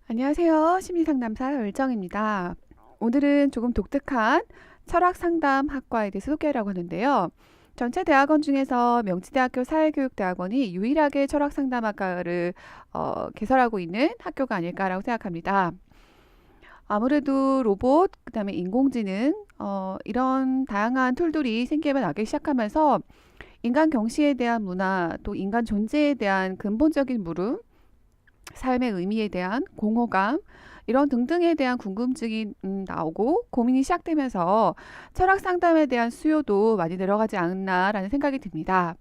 안녕하세요. 심리상담사 열정입니다. 오늘은 조금 독특한 철학상담학과에 대해서 소개하려고 하는데요. 전체 대학원 중에서 명지대학교 사회교육대학원이 유일하게 철학상담학과를 개설하고 있는 학교가 아닐까라고 생각합니다. 아무래도 로봇, 그다음에 인공지능, 이런 다양한 툴들이 생기면 나기 시작하면서 인간 경시에 대한 문화, 또 인간 존재에 대한 근본적인 물음, 삶의 의미에 대한 공허감, 이런 등등에 대한 궁금증이 나오고 고민이 시작되면서 철학 상담에 대한 수요도 많이 늘어가지 않나라는 생각이 듭니다.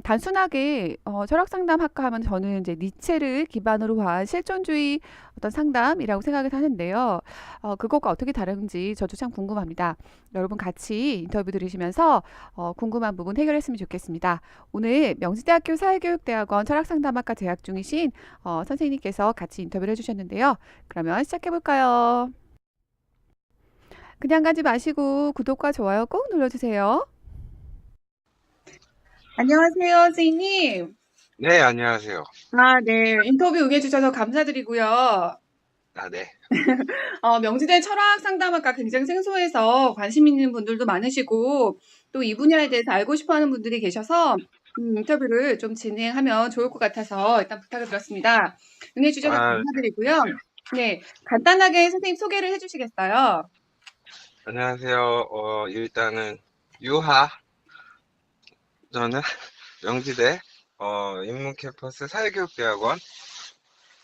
단순하게 철학 상담 학과 하면 저는 이제 니체를 기반으로 한 실존주의 어떤 상담이라고 생각을 하는데요. 그것과 어떻게 다른지 저도 참 궁금합니다. 여러분 같이 인터뷰 들으시면서 궁금한 부분 해결했으면 좋겠습니다. 오늘 명지대학교 사회교육대학원 철학상담학과 재학 중이신 선생님께서 같이 인터뷰를 해주셨는데요. 그러면 시작해 볼까요? 그냥 가지 마시고 구독과 좋아요 꼭 눌러주세요. 안녕하세요, 선생님. 네, 안녕하세요. 네. 인터뷰 응해주셔서 감사드리고요. 네. 명지대 철학 상담학과 굉장히 생소해서 관심 있는 분들도 많으시고, 또 이 분야에 대해서 알고 싶어 하는 분들이 계셔서, 인터뷰를 좀 진행하면 좋을 것 같아서 일단 부탁을 드렸습니다. 응해주셔서 아, 감사드리고요. 네. 간단하게 선생님 소개를 해주시겠어요? 안녕하세요. 일단은 유하, 저는 명지대 인문 캠퍼스 사회교육대학원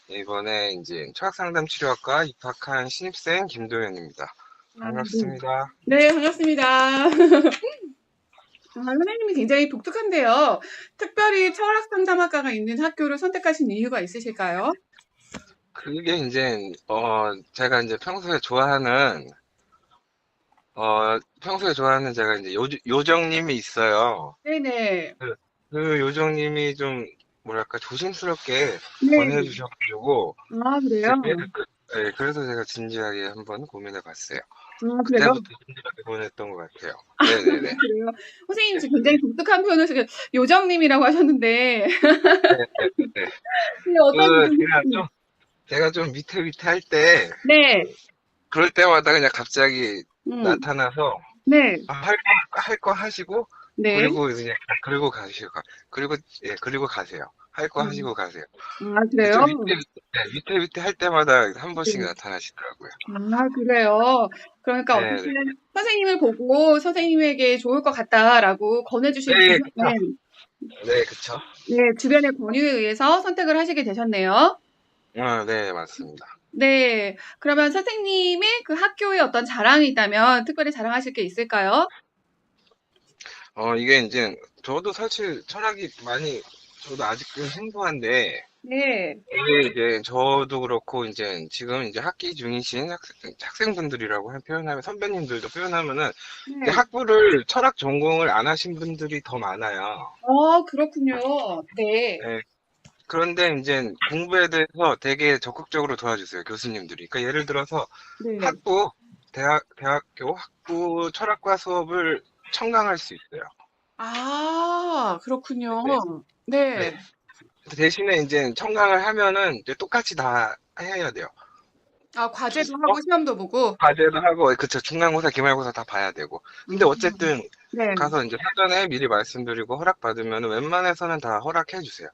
이번에 이제 철학상담치료학과 입학한 신입생 김도현입니다. 네. 반갑습니다. 네, 반갑습니다. 선생님이 굉장히 독특한데요. 특별히 철학 상담학과가 있는 학교를 선택하신 이유가 있으실까요? 그게 이제 제가 이제 평소에 좋아하는 제가 이제 요정님이 있어요. 네네. 그 요정님이 좀 뭐랄까 조심스럽게 네. 권해주셔가지고 그래요? 그래서 제가 진지하게 한번 고민해 봤어요. 그래요? 그때부터 진지하게 고민했던 것 같아요. 네네네. 그래요? 선생님 지금 굉장히 독특한 표현을 쓰 요정님이라고 하셨는데 네네네. 근데 어떤 그, 부분이 제가 좀 위태위태할 때, 네. 그럴 때마다 그냥 갑자기 음. 나타나서, 네. 할 거 하시고, 네. 그리고 그냥, 그리고 가시고, 그리고, 예, 그리고 가세요. 할 거 음. 하시고 가세요. 그래요? 좀 위태위태 할 때마다 한 번씩 네. 나타나시더라고요. 그래요? 그러니까 네네. 어쨌든 선생님을 보고 선생님에게 좋을 것 같다라고 권해 주신 네, 그쵸. 네. 네, 그쵸. 네, 주변의 권유에 의해서 선택을 하시게 되셨네요. 네, 맞습니다. 네. 그러면 선생님의 그 학교에 어떤 자랑이 있다면 특별히 자랑하실 게 있을까요? 이게 이제, 저도 사실 저도 아직은 생소한데, 네. 이게 이제 저도 그렇고, 이제 지금 이제 학기 중이신 학생분들이라고 표현하면, 선배님들도 표현하면은, 이제 네. 학부를 철학 전공을 안 하신 분들이 더 많아요. 그렇군요. 네. 네, 그런데 이제 공부에 대해서 되게 적극적으로 도와주세요, 교수님들이. 그러니까 예를 들어서 네. 학부, 대학교 학부 철학과 수업을 청강할 수 있어요. 그렇군요. 네. 네. 네. 대신에 이제 청강을 하면은 이제 똑같이 다 해야 돼요. 과제도 수업, 하고 시험도 보고. 과제도 하고, 그쵸. 중간고사, 기말고사 다 봐야 되고. 근데 음. 어쨌든 네. 가서 이제 사전에 미리 말씀드리고 허락받으면 웬만해서는 다 허락해 주세요.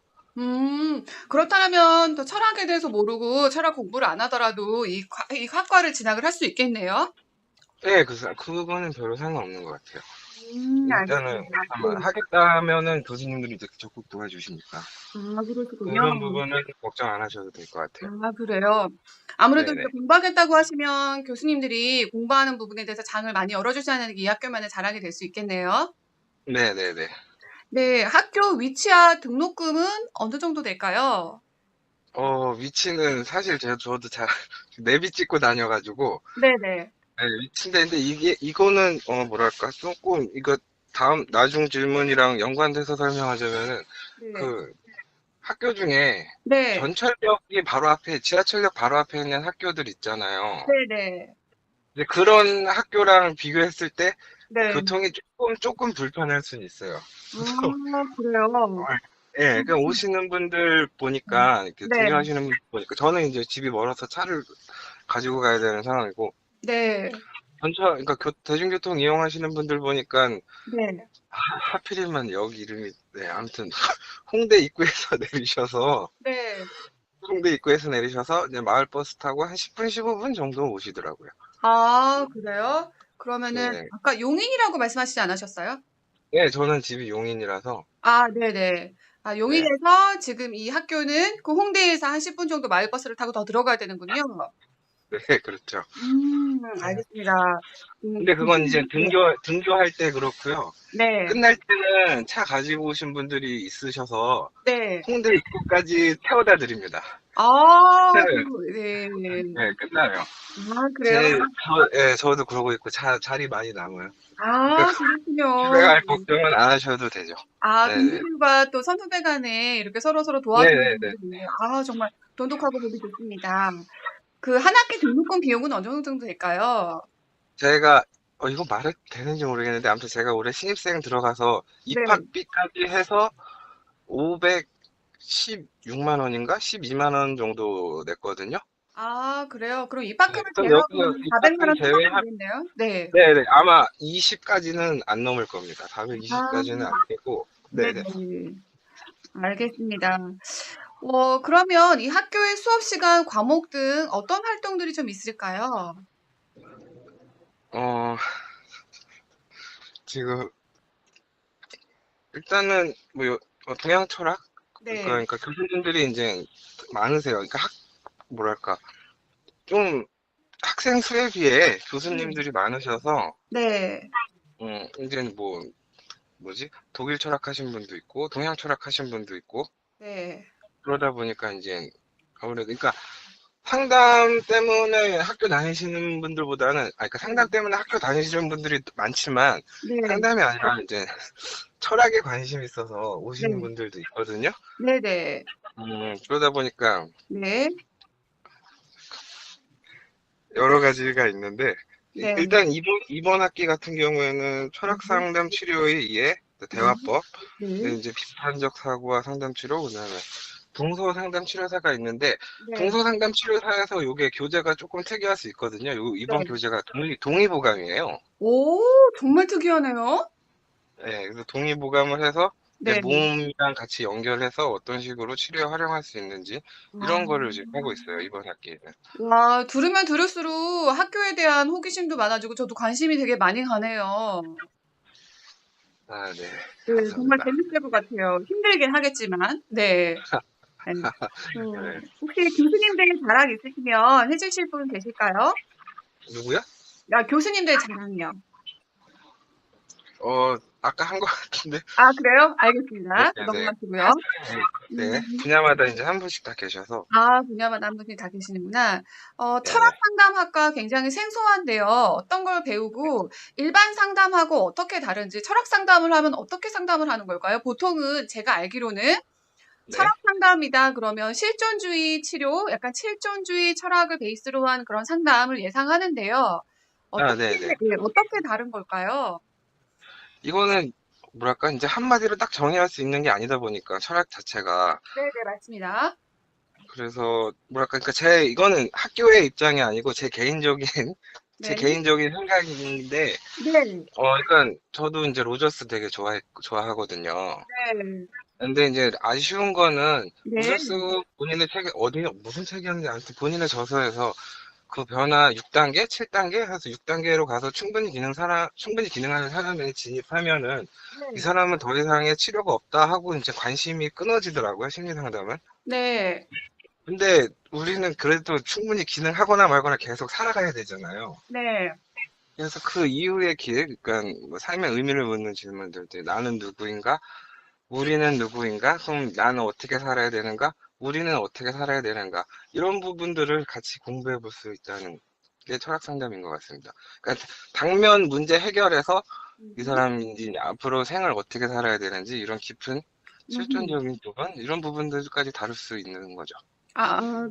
그렇다면 또 철학에 대해서 모르고 철학 공부를 안 하더라도 이 학과를 진학을 할 수 있겠네요. 네, 그거는 별로 상관없는 것 같아요. 일단은 알겠습니다. 아마 네. 하겠다면은 교수님들이 이제 적극 도와주시니까 그런 그러시군요. 부분은 걱정 안 하셔도 될 것 같아요. 그래요. 아무래도 이제 네네. 공부하겠다고 하시면 교수님들이 공부하는 부분에 대해서 장을 많이 열어주시는 게 이 학교만의 자랑이 될 수 있겠네요. 네네네. 네, 학교 위치와 등록금은 어느 정도 될까요? 위치는 사실 저도 잘 내비 찍고 다녀가지고 네네. 네, 위치인데 근데 이거는 뭐랄까 조금 이거 다음 나중 질문이랑 연관돼서 설명하자면은 네. 그 학교 중에 네. 전철역이 바로 앞에 지하철역 바로 앞에 있는 학교들 있잖아요. 네네. 이제 그런 학교랑 비교했을 때 네. 교통이 조금 불편할 수는 있어요. 그래서 그래요. 예, 그냥 오시는 분들 보니까, 이렇게 네, 등교하시는 분들 보니까, 저는 이제 집이 멀어서 차를 가지고 가야 되는 상황이고, 네, 그러니까 대중교통 이용하시는 분들 보니까, 네, 하필이면 여기 이름이, 네, 아무튼, 홍대 입구에서 내리셔서, 네. 홍대 입구에서 내리셔서, 이제 마을버스 타고 한 10분, 15분 정도 오시더라고요. 아, 그래요? 그러면은 네. 아까 용인이라고 말씀하시지 않으셨어요? 네, 저는 집이 용인이라서, 아, 네네. 아, 네, 용인에서 지금 이 학교는 그 홍대에서 한 10분 정도 마을버스를 타고 더 들어가야 되는군요. 네, 그렇죠. 알겠습니다. 근데 그건 이제 네, 등교할 때 그렇고요. 네, 끝날 때는 차 가지고 오신 분들이 있으셔서 네. 홍대 입구까지 태워다 드립니다. 아, 네, 네. 네, 끝나요. 아, 그래요? 예, 저도 그러고 있고 자리 많이 남아요. 그러니까 아, 집에 그렇군요. 갈 걱정은 안 하셔도 되죠. 아, 네네. 동기들과 또 선후배 간에 이렇게 서로서로 도와주는 네네네. 분들이 있네요. 아, 정말 돈독하고 보기 좋습니다. 그 한 학기 등록금 비용은 어느 정도 될까요? 제가, 이거 말해도 되는지 모르겠는데, 아무튼 제가 올해 신입생 들어가서 네. 입학비까지 해서 516만 원인가? 12만 원 정도 냈거든요. 아, 그래요? 그럼 네, 입학금을 그럼 제외하면 여기서 400만 입학금 원 초반은 제외하, 되겠네요? 네. 네네. 아마 20까지는 안 넘을 겁니다. 아, 420까지는 안 되고, 네네. 네네. 알겠습니다. 그러면 이 학교의 수업 시간, 과목 등 어떤 활동들이 좀 있을까요? 어, 지금, 일단은, 동양 철학? 네. 그러니까 교수님들이 이제 많으세요. 그러니까 뭐랄까, 좀 학생 수에 비해 네. 교수님들이 많으셔서, 네. 이제 뭐지? 독일 철학 하신 분도 있고, 동양 철학 하신 분도 있고, 네. 그러다 보니까 이제, 아무래도, 그러니까 상담 때문에 학교 다니시는 분들보다는, 그러니까 상담 네. 때문에 학교 다니시는 분들이 많지만, 네. 상담이 아니라 이제 철학에 관심이 있어서 오시는 네. 분들도 있거든요. 네네. 그러다 보니까 네. 여러 가지가 있는데, 네. 일단 이번 학기 같은 경우에는 네. 철학 상담 치료에 의해 네. 대화법, 네. 이제 비판적 사고와 상담 치료, 그다음에 동서 상담 치료사가 있는데, 네. 동서 상담 치료사에서 요게 교재가 조금 특이할 수 있거든요. 이번 네. 교재가 동의보감이에요. 오, 정말 특이하네요. 네, 그래서 동의보감을 해서 내 네. 몸이랑 같이 연결해서 어떤 식으로 치료에 활용할 수 있는지 아. 이런 거를 지금 하고 있어요, 이번 학기에는. 와, 들으면 들을수록 학교에 대한 호기심도 많아지고 저도 관심이 되게 많이 가네요. 아, 네, 네, 정말 감사합니다. 재밌을 것 같아요. 힘들긴 하겠지만. 네. 네. 네. 혹시 교수님들 자랑 있으시면 해주실 분 계실까요? 누구야? 아, 교수님들 자랑이요. 아까 한 것 같은데. 아, 그래요? 알겠습니다. 네네. 넘어가시고요. 네, 음, 분야마다 이제 한 분씩 다 계셔서. 아, 분야마다 한 분씩 다 계시는구나. 철학 네네. 상담학과 굉장히 생소한데요. 어떤 걸 배우고 일반 상담하고 어떻게 다른지, 철학 상담을 하면 어떻게 상담을 하는 걸까요? 보통은 제가 알기로는 철학 네. 상담이다 그러면 실존주의 치료, 약간 실존주의 철학을 베이스로 한 그런 상담을 예상하는데요. 아, 어떻게, 네네. 예, 어떻게 다른 걸까요? 이거는 뭐랄까, 이제 한마디로 딱 정의할 수 있는 게 아니다 보니까, 철학 자체가. 네네, 맞습니다. 그래서, 뭐랄까, 그러니까 이거는 학교의 입장이 아니고 제 네, 개인적인 생각인데, 네, 그러니까 저도 이제 로저스 되게 좋아하거든요. 네, 근데 이제 아쉬운 거는 네, 로저스 본인의 무슨 책이었는지 아무튼 본인의 저서에서 그 변화 6단계, 7단계 해서 6단계로 가서 충분히 기능하는 사람에 진입하면은 이 네, 사람은 더 이상의 치료가 없다 하고 이제 관심이 끊어지더라고요, 심리 상담은. 네, 근데 우리는 그래도 충분히 기능하거나 말거나 계속 살아가야 되잖아요. 네, 그래서 그 이후의 길, 그러니까 뭐 삶의 의미를 묻는 질문들, 때 나는 누구인가? 우리는 누구인가? 그럼 나는 어떻게 살아야 되는가? 우리는 어떻게 살아야 되는가? 이런 부분들을 같이 공부해 볼 수 있다는 게 철학 상담인 것 같습니다. 그러니까 당면 문제 해결해서 이 음, 사람이 이제 앞으로 생을 어떻게 살아야 되는지 이런 깊은 음. 실존적인 부분, 이런 부분들까지 다룰 수 있는 거죠.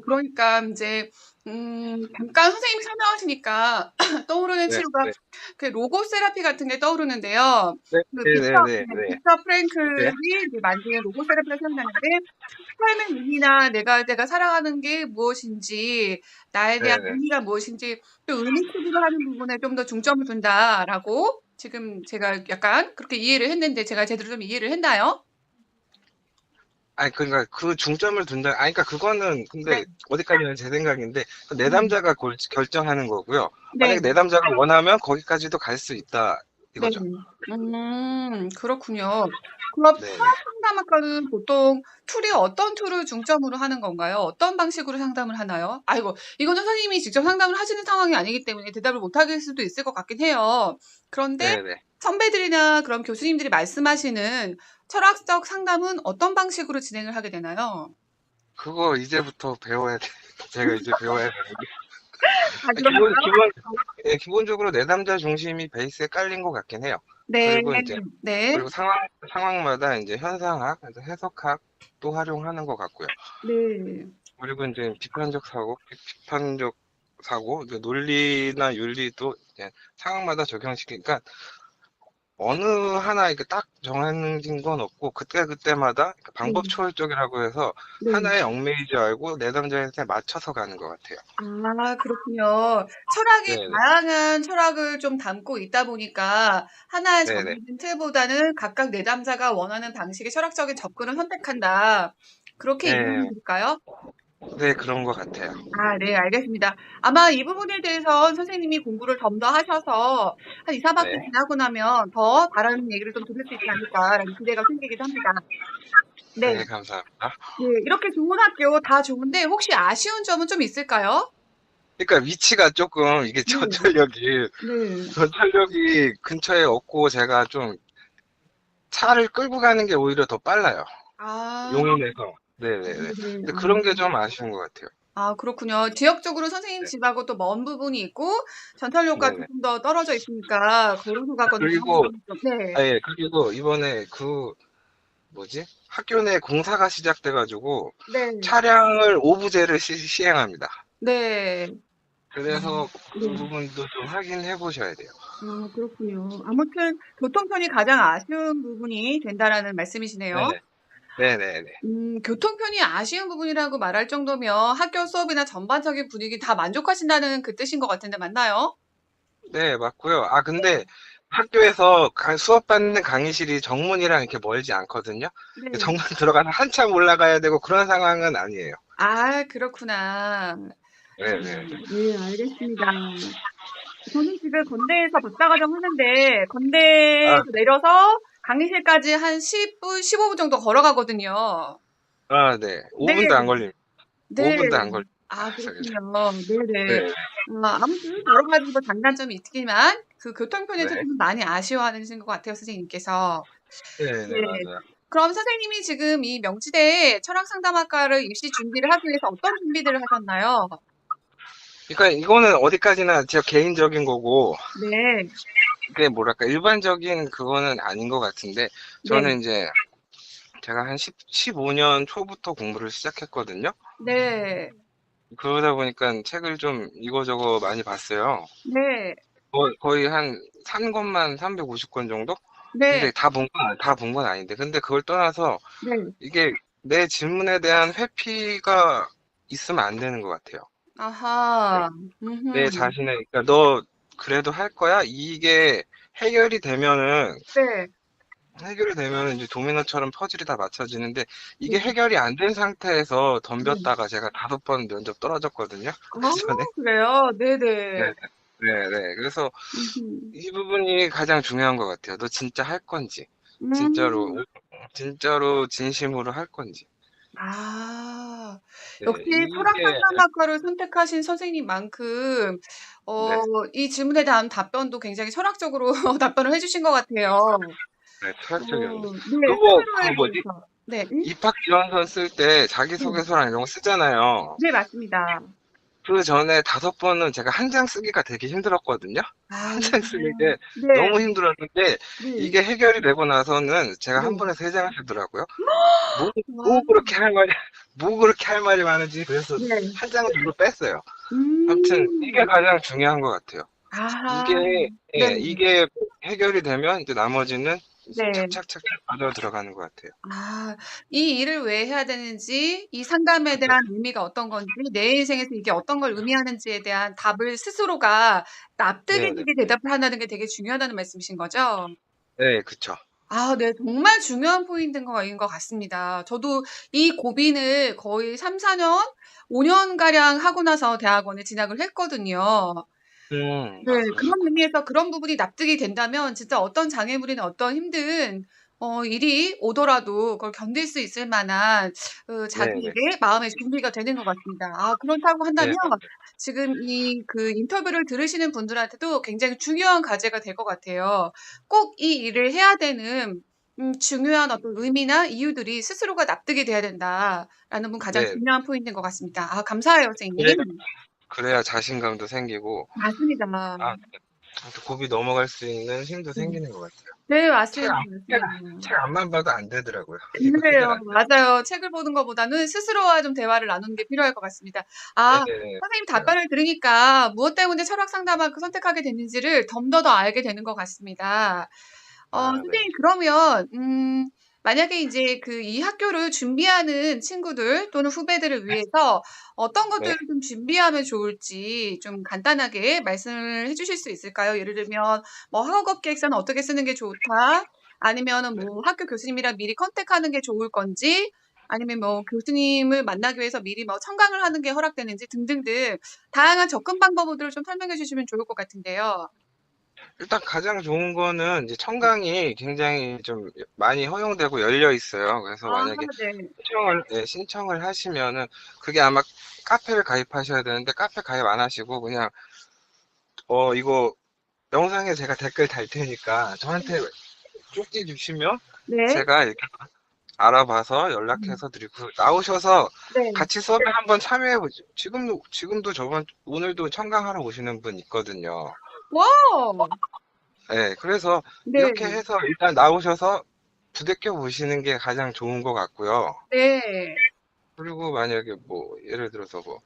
그러니까 이제 잠깐 선생님이 설명하시니까 떠오르는 네, 치료가 네, 그 로고 세라피 같은 게 떠오르는데요. 네, 그 네, 네, 네, 네. 빅터 네, 프랭클이 이제 만든 로고 세라피가 생각나는데 삶의 의미나 내가 살아가는 게 무엇인지, 나에 네, 대한 네. 의미가 무엇인지, 또 의미 추구를 하는 부분에 좀 더 중점을 둔다라고 지금 제가 약간 그렇게 이해를 했는데 제가 제대로 좀 이해를 했나요? 아니, 그러니까 그 중점을 둔다. 아니, 그러니까 그거는 네. 근데 어디까지는 제 생각인데 그 음. 내담자가 결정하는 거고요. 네. 만약에 내담자가 원하면 거기까지도 갈 수 있다 네. 이거죠. 그렇군요. 그럼 네네. 철학 상담학과는 보통 툴이 어떤 툴을 중점으로 하는 건가요? 어떤 방식으로 상담을 하나요? 아이고, 이거는 선생님이 직접 상담을 하시는 상황이 아니기 때문에 대답을 못 하실 수도 있을 것 같긴 해요. 그런데 네네. 선배들이나 그런 교수님들이 말씀하시는 철학적 상담은 어떤 방식으로 진행을 하게 되나요? 그거 이제부터 배워야 돼. 제가 이제 배워야 돼. 그런가요? 예, 기본적으로 내담자 중심이 베이스에 깔린 것 같긴 해요. 네, 그리고 이제, 네, 그리고 상황마다 이제 현상학, 그래서 해석학도 활용하는 것 같고요. 네. 그리고 이제 비판적 사고, 이제 논리나 윤리도 이제 상황마다 적용시키니까 어느 하나 이렇게 딱 정해진 건 없고, 그때그때마다 네, 방법 초월적이라고 해서 네. 하나에 얽매이지 말고 내담자한테 맞춰서 가는 것 같아요. 그렇군요. 철학이 네네. 다양한 철학을 좀 담고 있다 보니까 하나의 네네. 정해진 틀보다는 각각 내담자가 원하는 방식의 철학적인 접근을 선택한다. 그렇게 이해하면 네, 될까요? 네, 그런 것 같아요. 네, 알겠습니다. 아마 이 부분에 대해서 선생님이 공부를 좀 더 하셔서 한 2, 3학기 네. 지나고 나면 더 다른 얘기를 좀 들을 수 있지 않을까라는 기대가 생기기도 합니다. 네, 네, 감사합니다. 네, 이렇게 좋은 학교 다 좋은데 혹시 아쉬운 점은 좀 있을까요? 그러니까 위치가 조금 이게 네, 네. 전철역이 근처에 없고 제가 좀 차를 끌고 가는 게 오히려 더 빨라요. 아, 용인에서. 네네네. 네네. 근데 그런 게 좀 아쉬운 것 같아요. 그렇군요. 지역적으로 선생님 네. 집하고 또 먼 부분이 있고 전철역과 네네. 조금 더 떨어져 있으니까 걸어서 가거나 하는 그리고, 건 좀, 네. 아, 예, 그리고 이번에 뭐지? 학교 내 공사가 시작돼가지고 네. 차량을 오부제를 시행합니다. 네. 그래서 네. 그 부분도 좀 확인해 보셔야 돼요. 그렇군요. 아무튼 교통편이 가장 아쉬운 부분이 된다라는 말씀이시네요. 네네. 네네네. 교통편이 아쉬운 부분이라고 말할 정도면 학교 수업이나 전반적인 분위기 다 만족하신다는 그 뜻인 것 같은데 맞나요? 네, 맞고요. 아, 근데 학교에서 수업 받는 강의실이 정문이랑 이렇게 멀지 않거든요. 네. 정문 들어가서 한참 올라가야 되고 그런 상황은 아니에요. 그렇구나. 네네. 네, 알겠습니다. 저는 지금 건대에서 박사과정 하는데, 아, 건대에서 내려서 강의실까지 한 10분, 15분 정도 걸어가거든요. 네. 네, 5분도 안 걸립니다. 네. 5분도 안 걸립니다. 저기서. 그렇군요. 네네. 네. 아무튼 여러 가지 뭐 장단점이 있지만, 그 교통편에서 네. 좀 많이 아쉬워하시는 것 같아요, 선생님께서. 네. 네네, 맞아요. 그럼 선생님이 지금 이 명지대 철학상담학과를 입시 준비를 하기 위해서 어떤 준비들을 하셨나요? 그러니까 이거는 어디까지나 제 개인적인 거고, 네, 그게 뭐랄까, 일반적인 그거는 아닌 것 같은데, 네, 저는 이제 제가 한 15년 초부터 공부를 시작했거든요. 네, 그러다 보니까 책을 좀 이거저거 많이 봤어요. 네, 거의 한 산 것만 350권 정도? 네, 근데 다 본 건 아닌데. 근데 그걸 떠나서 네. 이게 내 질문에 대한 회피가 있으면 안 되는 것 같아요. 네. 아하. 내 음흠. 자신의, 그러니까 너 그래도 할 거야? 이게 해결이 되면은, 네. 해결이 되면은 이제 도미노처럼 퍼즐이 다 맞춰지는데, 네. 이게 해결이 안 된 상태에서 네. 덤볐다가 제가 5번 면접 떨어졌거든요. 아, 그 전에. 그래요? 네, 네네. 네, 네. 그래서 음흠. 이 부분이 가장 중요한 것 같아요. 너 진짜 할 건지, 진짜로, 음. 진짜로 진심으로 할 건지. 아. 네, 역시 이게, 철학상담학과를 선택하신 선생님만큼 어 네, 이 질문에 대한 답변도 굉장히 철학적으로 답변을 해 주신 것 같아요. 네, 철학적이었는데. 네. 그 스스로에 뭐지? 대해서. 네. 입학 지원서 쓸 때 네. 자기소개서랑 이런 거 쓰잖아요. 네, 맞습니다. 그 전에 5번은 제가 한 장 쓰기가 되게 힘들었거든요. 아, 한 장 쓰는데 네, 너무 힘들었는데 네, 이게 해결이 되고 나서는 제가 한 네. 번에 3장을 쓰더라고요. 뭐, 와, 뭐 그렇게 할 말이, 뭐 그렇게 할 말이 많은지 그래서 네. 한 장을 뒤로 뺐어요. 아무튼 이게 음, 가장 중요한 것 같아요. 아하, 이게, 네, 예, 이게 해결이 되면 이제 나머지는 이제 네. 착착착착 맞아 들어가는 것 같아요. 아, 이 일을 왜 해야 되는지, 이 상담에 그죠? 대한 의미가 어떤 건지, 내 인생에서 이게 어떤 걸 의미하는지에 대한 답을 스스로가 납득이 네네. 되게 대답을 한다는 게 되게 중요하다는 말씀이신 거죠? 네, 그쵸. 아, 네. 정말 중요한 포인트인 것 같습니다. 저도 이 고민을 거의 3, 4년, 5년가량 하고 나서 대학원에 진학을 했거든요. 네. 그런 그러셨구나. 의미에서 그런 부분이 납득이 된다면 진짜 어떤 장애물이나 어떤 힘든 일이 오더라도 그걸 견딜 수 있을 만한 네네. 자기에게 마음의 준비가 되는 것 같습니다. 아, 그렇다고 한다면 네, 지금 이 그 인터뷰를 들으시는 분들한테도 굉장히 중요한 과제가 될 것 같아요. 꼭 이 일을 해야 되는 중요한 어떤 의미나 이유들이 스스로가 납득이 돼야 된다라는 분 가장 네. 중요한 포인트인 것 같습니다. 아, 감사해요, 그래야, 선생님. 그래야 자신감도 생기고, 맞습니다. 아, 고비 넘어갈 수 있는 힘도 네. 생기는 것 같아요. 네, 책, 맞습니다. 안- 책, 맞습니다. 책 앞만 봐도 안 되더라고요. 이거 해결 그래요. 안 돼. 맞아요. 책을 보는 것보다는 스스로와 좀 대화를 나누는 게 필요할 것 같습니다. 아, 네, 선생님 맞아요. 답변을 들으니까 무엇 때문에 철학 상담학을 선택하게 됐는지를 좀 더 알게 되는 것 같습니다. 아, 네. 선생님 그러면 만약에 이제 그 이 학교를 준비하는 친구들 또는 후배들을 위해서 어떤 네. 것들을 좀 준비하면 좋을지 좀 간단하게 말씀을 해 주실 수 있을까요? 예를 들면 뭐 학업 계획서는 어떻게 쓰는 게 좋다? 아니면은 네. 뭐 학교 교수님이랑 미리 컨택하는 게 좋을 건지 아니면 뭐 교수님을 만나기 위해서 미리 뭐 청강을 하는 게 허락되는지 등등등 다양한 접근 방법들을 좀 설명해 주시면 좋을 것 같은데요. 일단 가장 좋은 거는 이제 청강이 굉장히 좀 많이 허용되고 열려 있어요. 그래서 아, 만약에 네. 신청을 하시면은 그게 아마 카페를 가입하셔야 되는데 카페 가입 안 하시고 그냥 이거 영상에 제가 댓글 달 테니까 저한테 쪽지 주시면 네. 제가 이렇게 알아봐서 음. 연락해서 드리고 나오셔서 네. 같이 수업에 한번 참여해 보죠. 지금도 오늘도 청강하러 오시는 분 있거든요. 와우. 네, 그래서 네. 이렇게 해서 일단 나오셔서 부대껴 보시는 게 가장 좋은 것 같고요. 네. 그리고 만약에 뭐 예를 들어서 뭐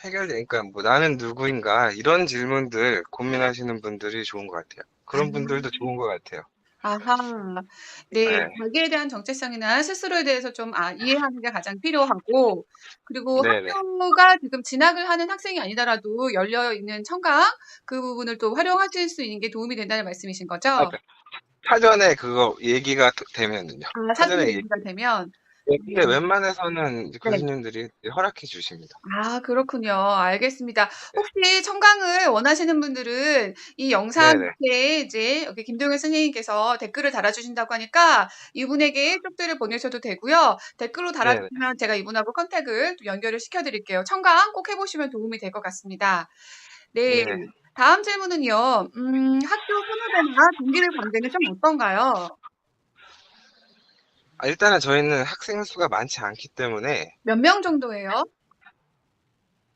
해결되니까 뭐 나는 누구인가 이런 질문들 고민하시는 분들이 좋은 것 같아요. 아. 그런 분들도 좋은 것 같아요. 아하. 네. 네, 자기에 대한 정체성이나 스스로에 대해서 좀 이해하는 게 가장 필요하고 그리고 네네. 학교가 지금 진학을 하는 학생이 아니더라도 열려 있는 청강 그 부분을 또 활용하실 수 있는 게 도움이 된다는 말씀이신 아, 거죠? 네. 사전에 그거 얘기가 되면은요. 아, 사전에 사전에 얘기가 되면. 근데 네. 웬만해서는 이제 네. 교수님들이 허락해 주십니다. 아, 그렇군요. 알겠습니다. 네. 혹시 청강을 원하시는 분들은 이 영상 네네. 밑에 이제 여기 김동현 선생님께서 댓글을 달아주신다고 하니까 이분에게 쪽지를 보내셔도 되고요. 댓글로 네네. 달아주시면 제가 이분하고 컨택을 또 연결을 시켜드릴게요. 청강 꼭 해보시면 도움이 될 것 같습니다. 네. 네. 다음 질문은요. 학교 선후배나 동기들 관계는 좀 어떤가요? 일단은 저희는 학생 수가 많지 않기 때문에 몇 명 정도예요?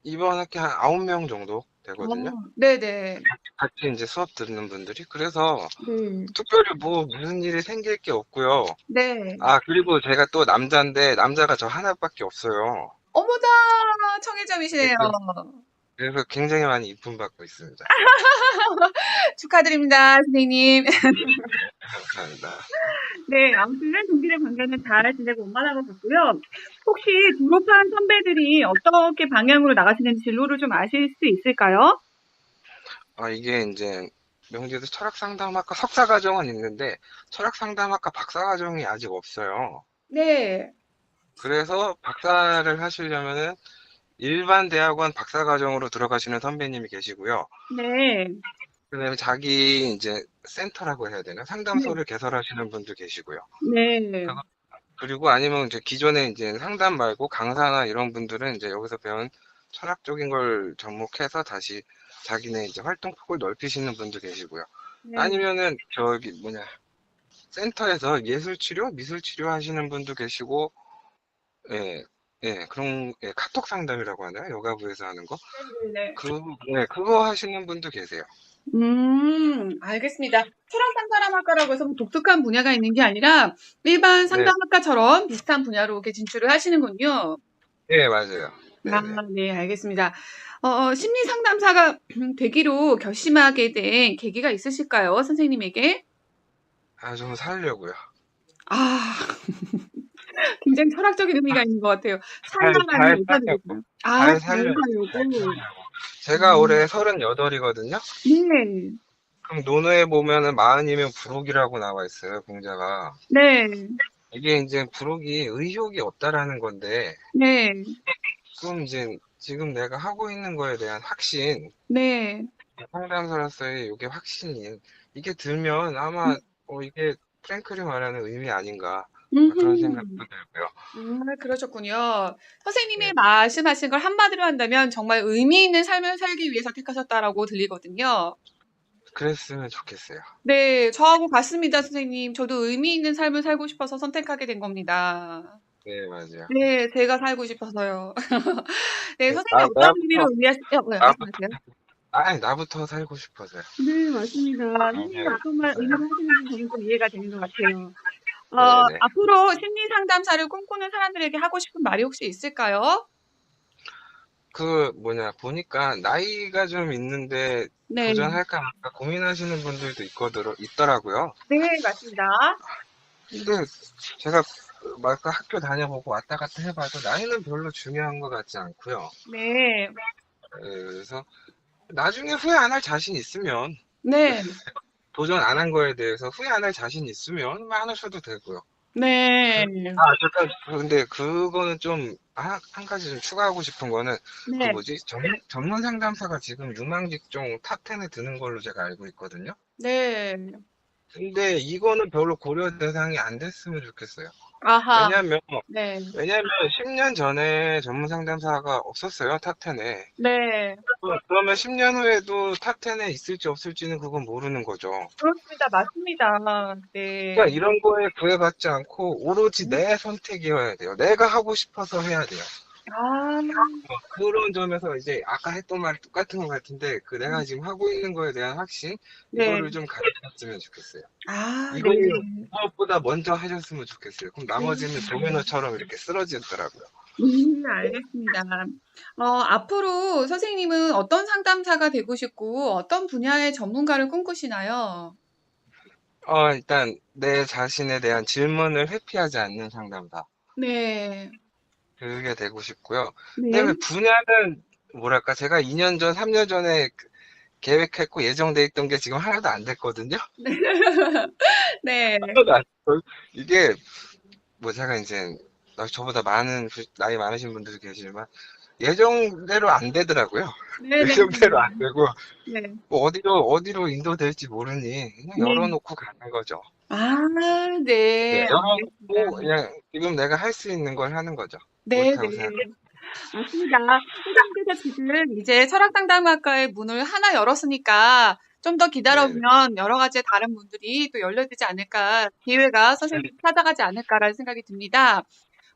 이번 학기 한 9명 정도 어, 되거든요. 네네. 같이 이제 수업 듣는 분들이. 그래서 네. 특별히 뭐 무슨 일이 생길 게 없고요. 네. 그리고 제가 또 남자인데 남자가 저 하나밖에 없어요. 어머나, 네, 청해점이시네요. 그래서 굉장히 많이 이쁨 받고 있습니다. 축하드립니다, 선생님. 감사합니다. 네, 아무튼 동기의 관계는 잘 지내고 원만한 것 같고요. 혹시 졸업한 선배들이 어떻게 방향으로 나가시는지 진로를 좀 아실 수 있을까요? 이게 이제 명지에서 철학상담학과 석사과정은 있는데 철학상담학과 박사과정이 아직 없어요. 네, 그래서 박사를 하시려면은 일반 대학원 박사과정으로 들어가시는 선배님이 계시고요. 네, 그다음에 자기 이제 센터라고 해야 되나? 네, 상담소를 개설하시는 분도 계시고요. 네, 그리고 아니면 이제 기존에 이제 상담 말고 강사나 이런 분들은 이제 여기서 배운 철학적인 걸 접목해서 다시 자기네 이제 활동 폭을 넓히시는 분도 계시고요. 네. 아니면은 저기 뭐냐 센터에서 예술 치료, 미술 치료 하시는 분도 계시고, 예, 예, 그런, 예, 카톡 상담이라고 하나요? 여가부에서 하는 거? 네네. 그, 네, 그거 하시는 분도 계세요. 알겠습니다. 철학 상담학과라고 해서 뭐 독특한 분야가 있는 게 아니라 일반 네, 상담학과처럼 비슷한 분야로 이렇게 진출을 하시는군요. 예, 맞아요. 아, 네네. 네, 알겠습니다. 심리 상담사가 되기로 결심하게 된 계기가 있으실까요, 선생님에게? 아, 좀 살려고요. 아, 굉장히 철학적인 의미가 있는 것 같아요. 살만 잘 아니면 어디다 살려고. 드릴까요? 아, 잘 잘 살려고. 잘 살려고. 살려고. 제가 음, 올해 38이거든요? 네, 그럼 노노에 보면은 40이면 불혹이라고 나와 있어요, 공자가. 네, 이게 이제 불혹이 의욕이 없다라는 건데, 네, 그럼 이제 지금 내가 하고 있는 거에 대한 확신, 네. 상담사로서의 이게 확신이, 이게 들면 아마, 이게 프랭클이 말하는 의미 아닌가, 그런 생각도 음흠. 들고요. 그러셨군요. 선생님이 예, 말씀하신 걸 한마디로 한다면 정말 의미 있는 삶을 살기 위해서 택하셨다라고 들리거든요. 그랬으면 좋겠어요. 네, 저하고 같습니다, 선생님. 저도 의미 있는 삶을 살고 싶어서 선택하게 된 겁니다. 네, 맞아요. 네, 제가 살고 싶어서요. 네, 네, 선생님이 어떤 의미로 나부터, 말씀하세요? 아니, 나부터 살고 싶어서요. 네, 맞습니다. 선생님이 왜냐면, 어떤 의미로 하시는지 저는 좀 이해가 되는 것 같아요. 네네. 앞으로 심리 상담사를 꿈꾸는 사람들에게 하고 싶은 말이 혹시 있을까요? 보니까 나이가 좀 있는데 네, 도전할까 말까 고민하시는 분들도 있더라고요. 네, 맞습니다. 근데 제가 막 학교 다녀보고 왔다 갔다 해봐도 나이는 별로 중요한 것 같지 않고요. 네, 그래서 나중에 후회 안 할 자신 있으면 네, 도전 안 한 거에 대해서 후회 안 할 자신 있으면 안 하셔도 되고요. 네, 잠깐, 근데 그거는 좀, 한 가지 좀 추가하고 싶은 거는, 그 네. 뭐지, 전문 상담사가 지금 유망직종 탑10에 드는 걸로 제가 알고 있거든요. 네. 근데 이거는 별로 고려 대상이 안 됐으면 좋겠어요. 아하. 왜냐면, 네. 왜냐면 10년 전에 전문 상담사가 없었어요, 탑10에. 네. 그러면 10년 후에도 탑10에 있을지 없을지는 그건 모르는 거죠. 그렇습니다. 맞습니다. 네. 그러니까 이런 거에 구애받지 않고 오로지 내 선택이어야 돼요. 내가 하고 싶어서 해야 돼요. 아, 그런 점에서 이제 아까 했던 말 똑같은 것 같은데, 그 내가 지금 하고 있는 거에 대한 확신, 네. 이거를 좀 가졌으면 좋겠어요. 아, 네. 이거를 무엇보다 먼저 하셨으면 좋겠어요. 그럼 나머지는 도미노처럼 이렇게 쓰러지더라고요. 알겠습니다. 앞으로 선생님은 어떤 상담사가 되고 싶고 어떤 분야의 전문가를 꿈꾸시나요? 일단 내 자신에 대한 질문을 회피하지 않는 상담사. 네. 그게 되고 싶고요. 근데 네. 왜 분야는 뭐랄까, 제가 2년 전, 3년 전에 계획했고 예정돼 있던 게 지금 하나도 안 됐거든요. 네. 하나도 안 됐어요. 이게 제가 이제 저보다 나이 많으신 분들도 계시지만 예정대로 안 되더라고요. 네네. 예정대로 안 되고 네. 뭐 어디로 인도될지 모르니 그냥 네. 열어놓고 가는 거죠. 아, 네, 네. 열어놓고 알겠습니다. 그냥 지금 내가 할 수 있는 걸 하는 거죠. 네네. 옳다고 생각. 맞습니다. 선생님께서 지금 이제 철학상담학과의 문을 하나 열었으니까 좀 더 네네. 기다려보면 여러 가지 다른 문들이 또 열려지지 않을까, 기회가 선생님 찾아가지 않을까라는 생각이 듭니다. 네네.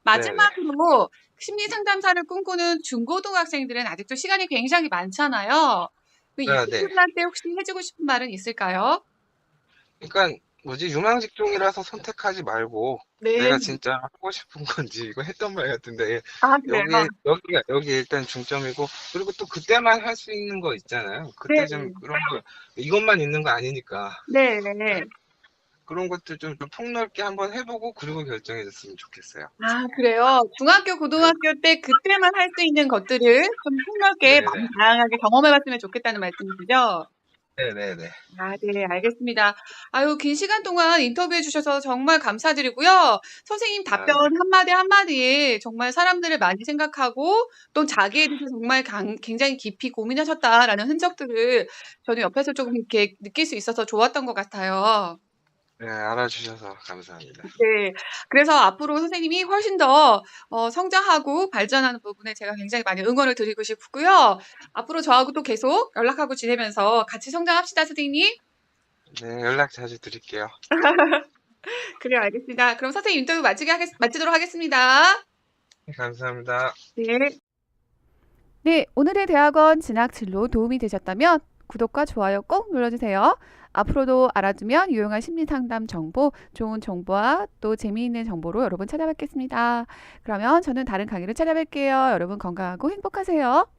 마지막으로 심리 상담사를 꿈꾸는 중고등학생들은 아직도 시간이 굉장히 많잖아요. 이 네. 친구들한테 혹시 해주고 싶은 말은 있을까요? 그러니까 유망직종이라서 선택하지 말고 네. 내가 진짜 하고 싶은 건지 이거 했던 말 같은데 아, 그래요? 여기 일단 중점이고 그리고 또 그때만 할 수 있는 거 있잖아요. 그때 좀 네. 그런 거 이것만 있는 거 아니니까 네. 네. 그런 것들 좀 폭넓게 한번 해보고 그리고 결정해 줬으면 좋겠어요. 아, 그래요? 중학교, 네, 고등학교 때 그때만 할 수 있는 것들을 좀 폭넓게 네네. 많이 다양하게 경험해 봤으면 좋겠다는 말씀이시죠? 네네네. 아, 네, 알겠습니다. 아유, 긴 시간 동안 인터뷰해 주셔서 정말 감사드리고요. 선생님 아, 답변 한마디 한마디에 정말 사람들을 많이 생각하고 또 자기에 대해서 정말 굉장히 깊이 고민하셨다라는 흔적들을 저는 옆에서 조금 이렇게 느낄 수 있어서 좋았던 것 같아요. 네, 알아주셔서 감사합니다. 네. 그래서 앞으로 선생님이 훨씬 더 성장하고 발전하는 부분에 제가 굉장히 많이 응원을 드리고 싶고요. 앞으로 저하고 또 계속 연락하고 지내면서 같이 성장합시다, 선생님. 네, 연락 자주 드릴게요. 그래요, 알겠습니다. 그럼 선생님 인터뷰 마치도록 하겠습니다. 감사합니다. 네. 네, 오늘의 대학원 진학 진로 도움이 되셨다면 구독과 좋아요 꼭 눌러주세요. 앞으로도 알아두면 유용한 심리 상담 정보, 좋은 정보와 또 재미있는 정보로 여러분 찾아뵙겠습니다. 그러면 저는 다른 강의로 찾아뵐게요. 여러분 건강하고 행복하세요.